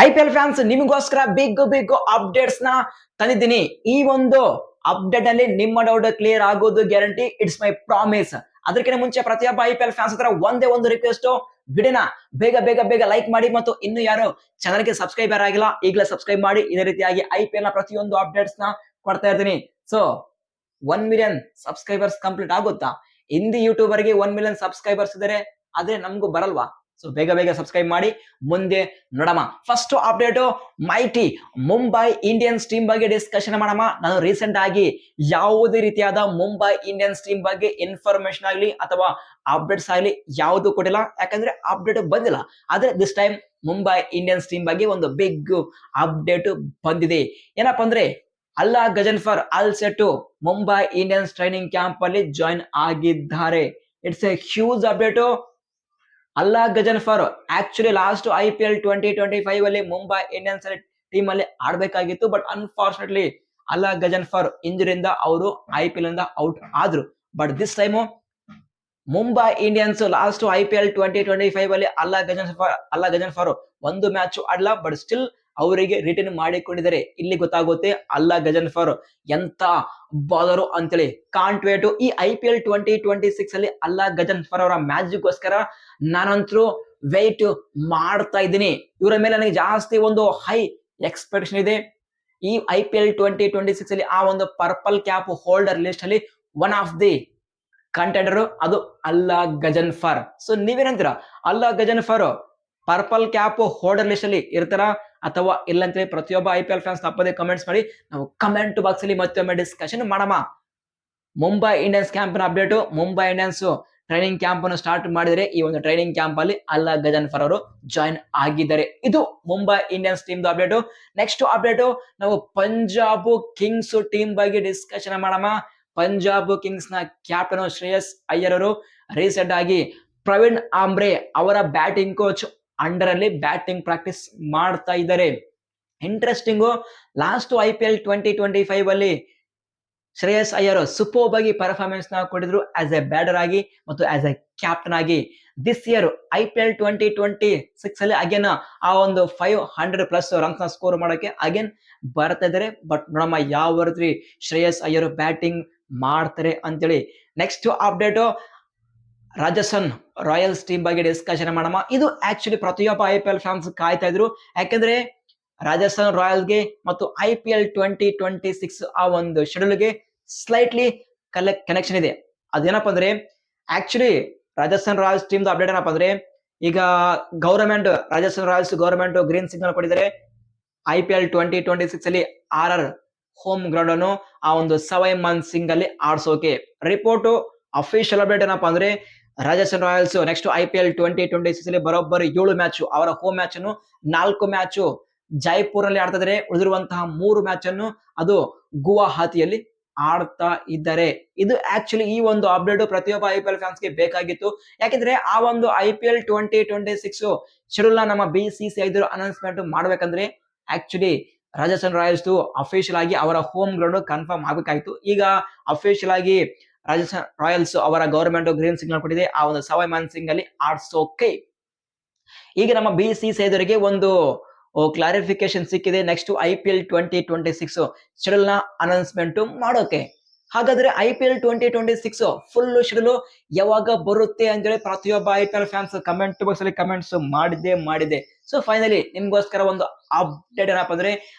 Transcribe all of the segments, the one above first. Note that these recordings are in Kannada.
IPL ಫ್ಯಾನ್ಸ್ ನಿಮಗೋಸ್ಕರ ಬಿಗ್ ಅಪ್ಡೇಟ್ಸ್ ನ ತಂದಿದ್ದೀನಿ. ಈ ಒಂದು ಅಪ್ಡೇಟ್ ಅಲ್ಲಿ ನಿಮ್ಮ ಡೌಟ್ ಕ್ಲಿಯರ್ ಆಗೋದು ಗ್ಯಾರಂಟಿ. It's my promise. ಅದಕ್ಕಿಂತ ಮುಂಚೆ ಪ್ರತಿಯೊಬ್ಬ IPL ಫ್ಯಾನ್ಸ್ ಹತ್ರ ಒಂದೇ ಒಂದು ರಿಕ್ವೆಸ್ಟ್, ವಿಡಿಯೋನ ಬೇಗ ಲೈಕ್ ಮಾಡಿ ಮತ್ತು ಇನ್ನು ಯಾರು ಚಾನಲ್ಗೆ ಸಬ್ಸ್ಕ್ರೈಬರ್ ಆಗಿಲ್ಲ ಈಗಲೇ ಸಬ್ಸ್ಕ್ರೈಬ್ ಮಾಡಿ. ಇದೇ ರೀತಿಯಾಗಿ IPL ನ ಪ್ರತಿಯೊಂದು ಅಪ್ಡೇಟ್ಸ್ ನ ಕೊಡ್ತಾ ಇರ್ತೀನಿ. ಸೊ 1 ಮಿಲಿಯನ್ ಸಬ್ಸ್ಕ್ರೈಬರ್ಸ್ ಕಂಪ್ಲೀಟ್ ಆಗುತ್ತಾ? ಹಿಂದಿ ಯೂಟ್ಯೂಬರ್ಗೆ 1 ಮಿಲಿಯನ್ ಸಬ್ಸ್ಕ್ರೈಬರ್ಸ್ ಇದ್ದಾರೆ, ಆದ್ರೆ ನಮಗೂ ಬರಲ್ವಾ? ಸೊ ಬೇಗ ಸಬ್ಸ್ಕ್ರೈಬ್ ಮಾಡಿ, ಮುಂದೆ ನೋಡೋಣ. First update, mighty Mumbai Indians team ಬಗ್ಗೆ ಡಿಸ್ಕಷನ್ ಮಾಡೋಣ. ನಾನು ರೀಸೆಂಟ್ ಆಗಿ ಯಾವುದೇ ರೀತಿಯಾದ ಮುಂಬೈ ಇಂಡಿಯನ್ಸ್ ಟೀಮ್ ಬಗ್ಗೆ ಇನ್ಫಾರ್ಮೇಶನ್ ಆಗಲಿ ಅಥವಾ ಅಪ್ಡೇಟ್ಸ್ ಆಗಲಿ ಯಾವುದು ಕೊಟ್ಟಿಲ್ಲ, ಯಾಕಂದ್ರೆ ಅಪ್ಡೇಟ್ ಬಂದಿಲ್ಲ. ಆದ್ರೆ this time Mumbai Indians team ಬಗ್ಗೆ ಒಂದು ಬಿಗ್ ಅಪ್ಡೇಟ್ ಬಂದಿದೆ. ಏನಪ್ಪಾ ಅಂದ್ರೆ, Allah Ghazanfar all set Mumbai Indians training camp ಅಲ್ಲಿ ಜಾಯಿನ್ ಆಗಿದ್ದಾರೆ. It's a huge update. Allah Ghazanfar actually last IPL 2025 ಅಲ್ಲಿ ಮುಂಬೈ ಇಂಡಿಯನ್ಸ್ ಟೀಮ್ ಅಲ್ಲಿ ಆಡ್ಬೇಕಾಗಿತ್ತು, ಬಟ್ ಅನ್ಫಾರ್ಚುನೇಟ್ಲಿ ಅಲ್ಲಾ ಗಜನ್ಫರ್ ಇಂಜುರಿಯಿಂದ ಅವರು IPL ಇಂದ ಔಟ್ ಆದ್ರು. But this time Mumbai Indians last IPL 2025 ಅಲ್ಲಿ ಅಲ್ಲಾ ಗಜನ್ಫರ್ ಒಂದು ಮ್ಯಾಚ್ ಆಡ್ಲ, ಬಟ್ ಸ್ಟಿಲ್ ಅವರಿಗೆ ರಿಟರ್ನ್ ಮಾಡಿಕೊಂಡಿದ್ದಾರೆ. ಇಲ್ಲಿ ಗೊತ್ತಾಗುತ್ತೆ ಅಲ್ಲಾ ಗಜನ್ಫರ್ ಎಂತ ಬಾಲರು ಅಂತೇಳಿ. Can't wait. ಈ IPL 2026 ಅಲ್ಲಿ ಅಲ್ಲಾ ಗಜನ್ಫರ್ ಅವರ ಮ್ಯಾಚ್ಗೋಸ್ಕರ ನಾನಂತರೂ ವೇಟ್ ಮಾಡ್ತಾ ಇದ್ದೀನಿ. ಇವರ ಮೇಲೆ ನನಗೆ ಜಾಸ್ತಿ ಒಂದು ಹೈ ಎಕ್ಸ್ಪೆಕ್ಟೇಷನ್ ಇದೆ. ಈ IPL 2026 ಅಲ್ಲಿ ಆ ಒಂದು ಪರ್ಪಲ್ ಕ್ಯಾಪ್ ಹೋಲ್ಡರ್ ಲಿಸ್ಟ್ ಅಲ್ಲಿ ಒನ್ ಆಫ್ ದಿ ಕಂಟೆಂಡರ್ ಅದು ಅಲ್ಲಾ ಗಜನ್ಫರ್. ಸೊ ನೀವೇನಂತೀರಾ? ಅಲ್ಲಾ ಗಜನ್ಫರ್ ಪರ್ಪಲ್ ಕ್ಯಾಪ್ ಹೋಲ್ಡರ್ ಲಿಸ್ಟ್ ಅಲ್ಲಿ ಇರ್ತಾರ ಅಥವಾ ಇಲ್ಲ ಅಂತೇಳಿ ಪ್ರತಿಯೊಬ್ಬ IPL ಫ್ಯಾನ್ಸ್ ತಪ್ಪದೆ ಕಮೆಂಟ್ಸ್ ಮಾಡಿ. ನಾವು ಕಮೆಂಟ್ ಬಾಕ್ಸ್ ಅಲ್ಲಿ ಮತ್ತೊಮ್ಮೆ ಡಿಸ್ಕಷನ್ ಮಾಡೋಣ. ಮುಂಬೈ ಇಂಡಿಯನ್ಸ್ ಕ್ಯಾಂಪ್ ನ update. Mumbai Indians training camp ಅನ್ನು ಸ್ಟಾರ್ಟ್ ಮಾಡಿದರೆ ಈ ಒಂದು ಟ್ರೈನಿಂಗ್ ಕ್ಯಾಂಪ್ ಅಲ್ಲಿ ಅಲ್ಲಾ ಗಜನ್ಫರ್ ಅವರು ಜಾಯಿನ್ ಆಗಿದ್ದಾರೆ. ಇದು Mumbai Indians team update. Next update, ನಾವು ಪಂಜಾಬ್ ಕಿಂಗ್ಸ್ ಟೀಮ್ ಬಗ್ಗೆ ಡಿಸ್ಕಷನ್ ಮಾಡೋಣ. ಪಂಜಾಬ್ ಕಿಂಗ್ಸ್ ನ ಕ್ಯಾಪ್ಟನ್ ಶ್ರೇಯಸ್ ಅಯ್ಯರ್ ಅವರು ರೀಸೆಂಟ್ ಆಗಿ ಪ್ರವೀಣ್ ಆಂಬ್ರೆ ಅವರ ಬ್ಯಾಟಿಂಗ್ ಕೋಚ್ ಅಂಡರ್ ಅಲ್ಲಿ ಬ್ಯಾಟಿಂಗ್ ಪ್ರಾಕ್ಟೀಸ್ ಮಾಡ್ತಾ ಇದ್ದಾರೆ. ಇಂಟ್ರೆಸ್ಟಿಂಗು, ಲಾಸ್ಟ್ IPL 2025 ಅಲ್ಲಿ ಶ್ರೇಯಸ್ ಅಯ್ಯರ್ ಸೂಪರ್ ಆಗಿ ಪರ್ಫಾರ್ಮೆನ್ಸ್ ನ ಕೊಟ್ಟಿದ್ರು ಆಸ್ ಎ ಬ್ಯಾಟರ್ ಆಗಿ ಮತ್ತು ಆಸ್ ಎ ಕ್ಯಾಪ್ಟನ್ ಆಗಿ. ದಿಸ್ ಇಯರ್ IPL 2026 ಅಲ್ಲಿ ಅಗೇನ್ ಆ ಒಂದು 500+ ರನ್ಸ್ ನ ಸ್ಕೋರ್ ಮಾಡೋಕೆ ಅಗೇನ್ ಬರ್ತಾ ಇದ್ದಾರೆ. ಬಟ್ ನೋಡಮ್ಮ ಯಾವ ರೀತಿ ಶ್ರೇಯಸ್ ಅಯ್ಯರ್ ಬ್ಯಾಟಿಂಗ್ ಮಾಡ್ತಾರೆ ಅಂತೇಳಿ. Next update, Rajasthan Royals team ಬಗ್ಗೆ ಡಿಸ್ಕಷನ್ ಮಾಡೋಣ. ಇದು ಆಕ್ಚುಲಿ ಪ್ರತಿಯೊಬ್ಬ IPL ಫ್ಯಾನ್ಸ್ ಕಾಯ್ತಾ ಇದ್ರು, ಯಾಕಂದ್ರೆ ರಾಜಸ್ಥಾನ್ ರಾಯಲ್ಸ್ಗೆ ಮತ್ತು IPL 2026 ಆ ಒಂದು ಶೆಡ್ಯೂಲ್ಗೆ ಸ್ಲೈಟ್ಲಿ ಕನೆಕ್ಷನ್ ಇದೆ. ಅದೇನಪ್ಪ ಅಂದ್ರೆ, actually Rajasthan Royals team update ಏನಪ್ಪ ಅಂದ್ರೆ, ಈಗ government Rajasthan Royals government green signal ಕೊಟ್ಟಿದ್ದಾರೆ IPL 2026 ಅಲ್ಲಿ RR ಹೋಮ್ ಗ್ರೌಂಡ್ ಅನ್ನು ಆ ಒಂದು ಸವೈ ಮನ್ ಸಿಂಗ್ ಅಲ್ಲಿ ಆಡ್ಸೋಕೆ. ರಿಪೋರ್ಟ್ ಅಫಿಷಿಯಲ್ ಅಪ್ಡೇಟ್ ಏನಪ್ಪಾ ಅಂದ್ರೆ, ರಾಜಸ್ಥಾನ್ ರಾಯಲ್ಸ್ ನೆಕ್ಸ್ಟ್ IPL 2026 ಅಲ್ಲಿ ಬರೋಬ್ಬರಿ 7 ಮ್ಯಾಚ್ ಅವರ ಹೋಮ್ ಮ್ಯಾಚ್ ಅನ್ನು 4 ಮ್ಯಾಚ್ ಜೈಪುರ್ ಅಲ್ಲಿ ಆಡ್ತಾ ಇದ್ದಾರೆ. ಉಳಿದಿರುವಂತಹ 3 ಮ್ಯಾಚ್ ಅನ್ನು ಅದು ಗುವಾಹತಿಯಲ್ಲಿ ಆಡ್ತಾ ಇದ್ದಾರೆ. ಇದು ಆಕ್ಚುಲಿ ಈ ಒಂದು ಅಪ್ಡೇಟ್ ಪ್ರತಿಯೊಬ್ಬ IPL ಫ್ಯಾನ್ಸ್ ಗೆ ಬೇಕಾಗಿತ್ತು, ಯಾಕಂದ್ರೆ ಆ ಒಂದು IPL 2026 ಶೆಡ್ಯೂಲ್ ನ ನಮ್ಮ BCCI ಅನೌನ್ಸ್ಮೆಂಟ್ ಮಾಡ್ಬೇಕಂದ್ರೆ ಆಕ್ಚುಲಿ ರಾಜಸ್ಥಾನ್ ರಾಯಲ್ಸ್ ಅಫಿಷಿಯಲ್ ಆಗಿ ಅವರ ಹೋಮ್ ಗ್ರೌಂಡ್ ಕನ್ಫರ್ಮ್ ಆಗಬೇಕಾಗಿತ್ತು. ಈಗ ಅಫಿಷಿಯಲ್ ಆಗಿ ರಾಜಸ್ಥಾನ್ ರಾಯಲ್ಸ್ ಅವರ ಗವರ್ಮೆಂಟ್ ಗ್ರೀನ್ ಸಿಗ್ನಲ್ ಕೊಟ್ಟಿದೆ ಆ ಒಂದು ಸವೈ ಮನ್ ಸಿಂಗ್ ಅಲ್ಲಿ ಆಡ್ಸೋಕೆ. ಈಗ ನಮ್ಮ BCCI ಒಂದು ಕ್ಲಾರಿಫಿಕೇಶನ್ ಸಿಕ್ಕಿದೆ ನೆಕ್ಸ್ಟ್ IPL 2026 ಶೆಡ್ಯೂಲ್ ನ ಅನೌನ್ಸ್ಮೆಂಟ್ ಮಾಡೋಕೆ. ಹಾಗಾದ್ರೆ IPL 2026 ಫುಲ್ ಶೆಡ್ಯೂಲ್ ಯಾವಾಗ ಬರುತ್ತೆ ಅಂತೇಳಿ ಪ್ರತಿಯೊಬ್ಬ IPL ಫ್ಯಾನ್ಸ್ ಕಮೆಂಟ್ ಬಾಕ್ಸ್ ಅಲ್ಲಿ ಕಮೆಂಟ್ಸ್ ಮಾಡಿದೆ. ಸೊ ಫೈನಲಿ ನಿಮ್ಗೋಸ್ಕರ ಒಂದು ಅಪ್ಡೇಟ್ ಏನಪ್ಪ ಅಂದ್ರೆ,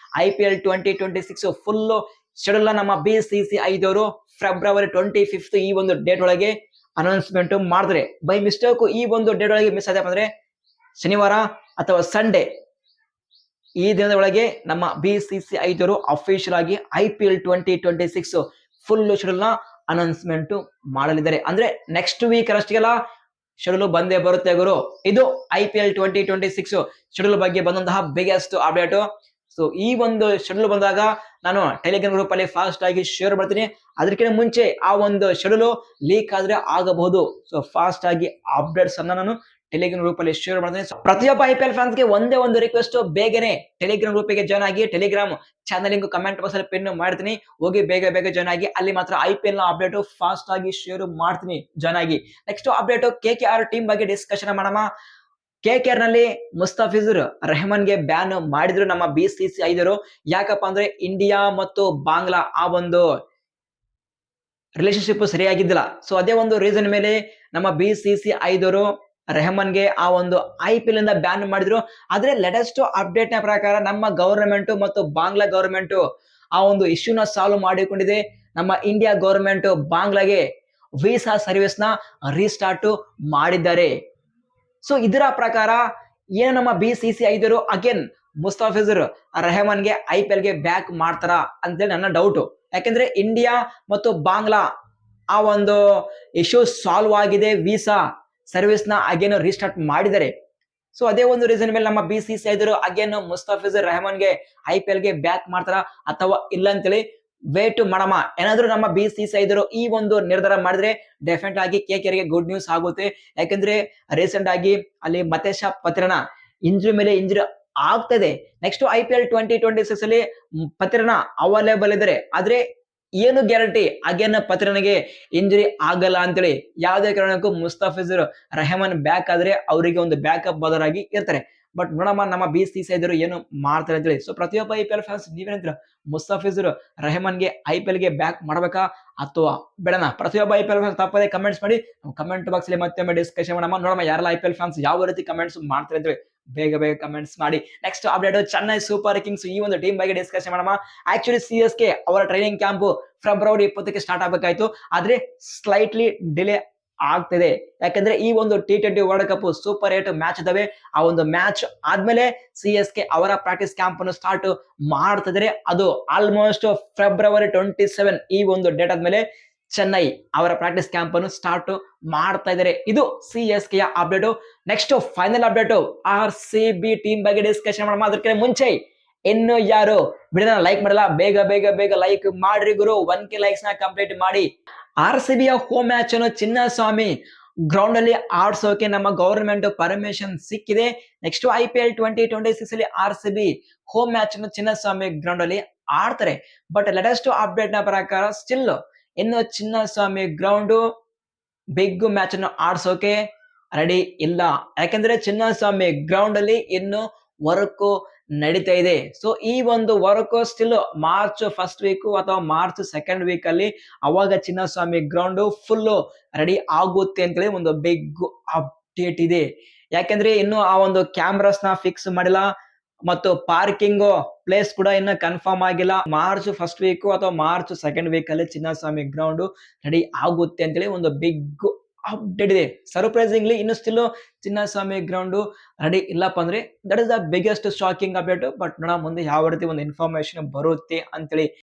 IPL 2026 ಫುಲ್ ಶೆಡ್ಯೂಲ್ ನಮ್ಮ BCCI ಫೆಬ್ರವರಿ 25 ಈ ಒಂದು ಡೇಟ್ ಒಳಗೆ ಅನೌನ್ಸ್ಮೆಂಟ್ ಮಾಡಿದ್ರೆ, ಬೈ ಮಿಸ್ಟೇಕ್ ಈ ಒಂದು ಡೇಟ್ ಒಳಗೆ ಮಿಸ್ ಆದಪ್ಪ ಅಂದ್ರೆ ಶನಿವಾರ ಅಥವಾ ಸಂಡೇ ಈ ದಿನದ ಒಳಗೆ ನಮ್ಮ BCCI ಅಫಿಷಿಯಲ್ ಆಗಿ IPL 2026 ಫುಲ್ ಶೆಡ್ಯೂಲ್ ನ ಅನೌನ್ಸ್ಮೆಂಟ್ ಮಾಡಲಿದ್ದಾರೆ. ಅಂದ್ರೆ ನೆಕ್ಸ್ಟ್ ವೀಕ್ ಅಷ್ಟಿಗೆಲ್ಲ ಶೆಡ್ಯೂಲ್ ಬಂದೇ ಬರುತ್ತೆ ಗುರು. ಇದು IPL 2026 ಶೆಡ್ಯೂಲ್ ಬಗ್ಗೆ ಬಂದಂತಹ ಬಿಗ್ಗೆಸ್ಟ್ ಅಪ್ಡೇಟ್. ಸೊ ಈ ಒಂದು ಶೆಡ್ಯೂಲ್ ಬಂದಾಗ ನಾನು ಟೆಲಿಗ್ರಾಮ್ ಗ್ರೂಪ್ ಅಲ್ಲಿ ಫಾಸ್ಟ್ ಆಗಿ ಶೇರ್ ಮಾಡ್ತೀನಿ. ಅದಕ್ಕಿಂತ ಮುಂಚೆ ಆ ಒಂದು ಶೆಡ್ಯೂಲ್ ಲೀಕ್ ಆದ್ರೆ ಆಗಬಹುದು. ಸೊ ಫಾಸ್ಟ್ ಆಗಿ ಅಪ್ಡೇಟ್ಸ್ ಅನ್ನ ನಾನು ಟೆಲಿಗ್ರಾಮ್ ಗ್ರೂಪ್ ಅಲ್ಲಿ ಶೇರ್ ಮಾಡ್ತೀನಿ. ಪ್ರತಿಯೊಬ್ಬ IPL ಫ್ಯಾನ್ಸ್ ಗೆ ಒಂದೇ ಒಂದು ರಿಕ್ವೆಸ್ಟ್, ಬೇಗನೆ ಟೆಲಿಗ್ರಾಮ್ ಗ್ರೂಪ್ ಗೆ ಜಾಯ್ನ್ ಆಗಿ. Telegram channel link comment box ಅಲ್ಲಿ ಪಿನ್ ಮಾಡ್ತೀನಿ, ಹೋಗಿ ಬೇಗ ಜಾಯ್ನ್ ಆಗಿ. ಅಲ್ಲಿ ಮಾತ್ರ IPL ನ ಅಪ್ಡೇಟ್ ಫಾಸ್ಟ್ ಆಗಿ ಶೇರ್ ಮಾಡ್ತೀನಿ, ಜಾಯ್ನ್ ಆಗಿ. ನೆಕ್ಸ್ಟ್ ಅಪ್ಡೇಟ್ KKR ಟೀಮ್ ಬಗ್ಗೆ ಡಿಸ್ಕಷನ್ ಮಾಡೋಣ. KKR ನಲ್ಲಿ ಮುಸ್ತಫಿಜುರ್ ರೆಹಮಾನ್‌ಗೆ ಬ್ಯಾನ್ ಮಾಡಿದ್ರು ನಮ್ಮ BCCI ದವರು. ಯಾಕಪ್ಪ ಅಂದ್ರೆ ಇಂಡಿಯಾ ಮತ್ತು ಬಾಂಗ್ಲಾ ಆ ಒಂದು ರಿಲೇಶನ್‌ಶಿಪ್ ಸರಿಯಾಗಿದ್ದಿಲ್ಲ. ಸೊ ಅದೇ ಒಂದು ರೀಸನ್ ಮೇಲೆ ನಮ್ಮ BCCI ದವರು ರೆಹಮಾನ್‌ಗೆ ಆ ಒಂದು IPL ಇಂದ ಬ್ಯಾನ್ ಮಾಡಿದ್ರು. ಆದ್ರೆ ಲೇಟೆಸ್ಟ್ ಅಪ್ಡೇಟ್‌ನ ಪ್ರಕಾರ ನಮ್ಮ ಗವರ್ನಮೆಂಟ್ ಮತ್ತು ಬಾಂಗ್ಲಾ ಗವರ್ನಮೆಂಟ್ ಆ ಒಂದು ಇಶ್ಯೂನ ಸಾಲ್ವ್ ಮಾಡಿಕೊಂಡಿದೆ. ನಮ್ಮ ಇಂಡಿಯಾ ಗವರ್ನಮೆಂಟ್ ಬಾಂಗ್ಲಾಗೆ ವೀಸಾ ಸರ್ವಿಸ್‌ನ ರೀಸ್ಟಾರ್ಟ್ ಮಾಡಿದ್ದಾರೆ. ಸೊ ಇದರ ಪ್ರಕಾರ ಏನು ನಮ್ಮ BCCI ದವರು ಅಗೇನ್ ಮುಸ್ತಫಿಜುರ್ ರೆಹಮಾನ್‌ಗೆ IPLಗೆ ಬ್ಯಾಕ್ ಮಾಡ್ತಾರ ಅಂತೇಳಿ ನನ್ನ ಡೌಟ್. ಯಾಕಂದ್ರೆ ಇಂಡಿಯಾ ಮತ್ತು ಬಾಂಗ್ಲಾ ಆ ಒಂದು ಇಶ್ಯೂ ಸಾಲ್ವ್ ಆಗಿದೆ. ವೀಸಾ ಸರ್ವಿಸ್‌ನ ಅಗೇನ್ ರೀಸ್ಟಾರ್ಟ್ ಮಾಡಿದ್ದಾರೆ. ಸೊ ಅದೇ ಒಂದು ರೀಸನ್ ಮೇಲೆ ನಮ್ಮ BCCI ದವರು ಅಗೇನ್ ಮುಸ್ತಫಿಜುರ್ ರೆಹಮಾನ್‌ಗೆ IPLಗೆ ಬ್ಯಾಕ್ ಮಾಡ್ತಾರ ಅಥವಾ ಇಲ್ಲ ಅಂತೇಳಿ ವೇಟ್ ಮಾಡಮ. ಏನಾದ್ರೂ ನಮ್ಮ BCCI ದವರು ಈ ಒಂದು ನಿರ್ಧಾರ ಮಾಡಿದ್ರೆ ಡೆಫಿನೆಟ್ ಆಗಿ KKRಗೆ ಗುಡ್ ನ್ಯೂಸ್ ಆಗುತ್ತೆ. ಯಾಕಂದ್ರೆ ರೀಸೆಂಟ್ ಆಗಿ ಅಲ್ಲಿ ಮತೇಶ ಪತ್ರನ ಇಂಜುರಿ ಮೇಲೆ ಇಂಜುರಿ ಆಗ್ತದೆ. ನೆಕ್ಸ್ಟ್ IPL 2026 ಅಲ್ಲಿ ಪತ್ರನ ಅವೈಲೇಬಲ್ ಇದ್ದಾರೆ. ಆದ್ರೆ ಏನು ಗ್ಯಾರಂಟಿ ಅಗೇನ್ ಪತ್ರನಿಗೆ ಇಂಜುರಿ ಆಗಲ್ಲ ಅಂತೇಳಿ. ಯಾವುದೇ ಕಾರಣಕ್ಕೂ ಮುಸ್ತಫಿಜುರ್ ರೆಹಮಾನ್ ಬ್ಯಾಕ್ ಆದ್ರೆ ಅವರಿಗೆ ಒಂದು ಬ್ಯಾಕಪ್ ಬದಲಾಗಿ ಇರ್ತಾರೆ. ಬಟ್ ನೋಡಮ್ಮ ನಮ್ಮ BCCI ದವರು ಏನು ಮಾಡ್ತಾರೆ ಅಂತೇಳಿ. ಸೊ ಪ್ರತಿಯೊಬ್ಬ IPL ಫ್ಯಾನ್ಸ್ ನೀವೇನಂತೀರ? ಮುಸ್ತಫಿಜುರ್ ರೆಹಮಾನ್‌ಗೆ IPLಗೆ ಬ್ಯಾಕ್ ಮಾಡಬೇಕಾ ಅಥವಾ ಬೇಡನಾ? ಪ್ರತಿಯೊಬ್ಬ IPL ಫ್ಯಾನ್ಸ್ ತಪ್ಪದೆ ಕಮೆಂಟ್ಸ್ ಮಾಡಿ. ಕಮೆಂಟ್ ಬಾಕ್ಸ್ ಅಲ್ಲಿ ಮತ್ತೊಮ್ಮೆ ಡಿಸ್ಕಷನ್ ಮಾಡೋಣ. ನೋಡಮ್ಮ ಯಾರೆಲ್ಲ IPL ಫ್ಯಾನ್ಸ್ ಯಾವ ರೀತಿ ಕಮೆಂಟ್ಸ್ ಮಾಡ್ತಾರೆ ಅಂತೇಳಿ ಬೇಗ ಬೇಗ ಕಮೆಂಟ್ಸ್ ಮಾಡಿ. Next update Chennai super Kings ಈ ಒಂದು ಟೀಮ್ ಬಗ್ಗೆ ಡಿಸ್ಕಷನ್ ಮಾಡೋಣ. ಆಕ್ಚುಲಿ CSK ಅವರ ಟ್ರೈನಿಂಗ್ ಕ್ಯಾಂಪ್ ಫೆಬ್ರವರಿ 20ಕ್ಕೆ ಸ್ಟಾರ್ಟ್ ಆಗಬೇಕಾಯ್ತು. ಆದ್ರೆ ಸ್ಲೈಟ್ಲಿ ಡಿಲೇ ಆಗ್ತಿದೆ. ಯಾಕಂದ್ರೆ ಈ ಒಂದು T20 world cup super 8 match ಇದಾವೆ. ಆ ಒಂದು ಮ್ಯಾಚ್ ಆದ್ಮೇಲೆ CSK ಅವರ ಪ್ರಾಕ್ಟೀಸ್ ಕ್ಯಾಂಪ್ ಅನ್ನು ಸ್ಟಾರ್ಟ್ ಮಾಡ್ತಿದ್ರೆ ಅದು ಆಲ್ಮೋಸ್ಟ್ ಫೆಬ್ರವರಿ 27 ಈ ಒಂದು ಡೇಟ್ ಆದ್ಮೇಲೆ ಚೆನ್ನೈ ಅವರ ಪ್ರಾಕ್ಟೀಸ್ ಕ್ಯಾಂಪ್ ಅನ್ನು ಸ್ಟಾರ್ಟ್ ಮಾಡ್ತಾ ಇದ್ದಾರೆ. ಇದು CSK ಯ update. Next final update RCB team ಬಗ್ಗೆ ಡಿಸ್ಕಷನ್ ಮಾಡೋಣ. ಅದಕ್ಕೆ ಮುಂಚೆ ಇನ್ನು ಯಾರು ವಿಡಿಯೋನ ಲೈಕ್ ಮಾಡಲ್ಲ ಬೇಗ ಬೇಗ ಬೇಗ ಲೈಕ್ ಮಾಡ್ರಿ ಗುರು. 1K ಲೈಕ್ಸ್ ನ ಕಂಪ್ಲೀಟ್ ಮಾಡಿ. RCB ಯ ಹೋಮ್ ಮ್ಯಾಚ್ ಅನ್ನು ಚಿನ್ನಸ್ವಾಮಿ ಗ್ರೌಂಡ್ ಅಲ್ಲಿ ಆಡ್ಸೋಕೆ ನಮ್ಮ ಗವರ್ನಮೆಂಟ್ ಪರ್ಮಿಷನ್ ಸಿಕ್ಕಿದೆ. ನೆಕ್ಸ್ಟ್ IPL 2026 ಅಲ್ಲಿ RCB ಹೋಮ್ ಮ್ಯಾಚ್ ಅನ್ನು ಚಿನ್ನಸ್ವಾಮಿ ಗ್ರೌಂಡ್ ಅಲ್ಲಿ ಆಡ್ತಾರೆ. ಬಟ್ ಲೇಟೆಸ್ಟ್ ಅಪ್ಡೇಟ್ ನ ಪ್ರಕಾರ ಸ್ಟಿಲ್ ಇನ್ನು ಚಿನ್ನಸ್ವಾಮಿ ಗ್ರೌಂಡ್ ಬಿಗ್ ಮ್ಯಾಚ್ ಅನ್ನು ಆಡ್ಸೋಕೆ ರೆಡಿ ಇಲ್ಲ. ಯಾಕಂದ್ರೆ ಚಿನ್ನಸ್ವಾಮಿ ಗ್ರೌಂಡ್ ಅಲ್ಲಿ ಇನ್ನು ವರ್ಕ್ ನಡೀತಾ ಇದೆ. ಸೊ ಈ ಒಂದು work still March first week ಅಥವಾ ಮಾರ್ಚ್ ಸೆಕೆಂಡ್ ವೀಕ್ ಅಲ್ಲಿ ಅವಾಗ ಚಿನ್ನಸ್ವಾಮಿ ಗ್ರೌಂಡ್ ಫುಲ್ ರೆಡಿ ಆಗುತ್ತೆ ಅಂತೇಳಿ ಒಂದು ಬಿಗ್ ಅಪ್ಡೇಟ್ ಇದೆ. ಯಾಕಂದ್ರೆ ಇನ್ನು ಆ ಒಂದು ಕ್ಯಾಮ್ರಾಸ್ ನ ಫಿಕ್ಸ್ ಮಾಡಿಲ್ಲ ಮತ್ತು ಪಾರ್ಕಿಂಗ್ ಪ್ಲೇಸ್ ಕೂಡ ಇನ್ನು ಕನ್ಫರ್ಮ್ ಆಗಿಲ್ಲ. ಮಾರ್ಚ್ ಫಸ್ಟ್ ವೀಕ್ ಅಥವಾ ಮಾರ್ಚ್ ಸೆಕೆಂಡ್ ವೀಕ್ ಅಲ್ಲಿ ಚಿನ್ನಸ್ವಾಮಿ ಗ್ರೌಂಡ್ ರೆಡಿ ಆಗುತ್ತೆ ಅಂತೇಳಿ ಒಂದು ಬಿಗ್ ಅಪ್ಡೇಟ್ ಇದೆ. ಸರ್ಪ್ರೈಸಿಂಗ್ಲಿ ಇನ್ನು ಸ್ಟಿಲ್ ಚಿನ್ನಸ್ವಾಮಿ ಗ್ರೌಂಡ್ ರೆಡಿ ಇಲ್ಲಪ್ಪ ಅಂದ್ರೆ that is the biggest shocking update. But ನೋಡ ಮುಂದೆ ಯಾವ ರೀತಿ ಒಂದು ಇನ್ಫಾರ್ಮೇಶನ್ ಬರುತ್ತೆ ಅಂತೇಳಿ.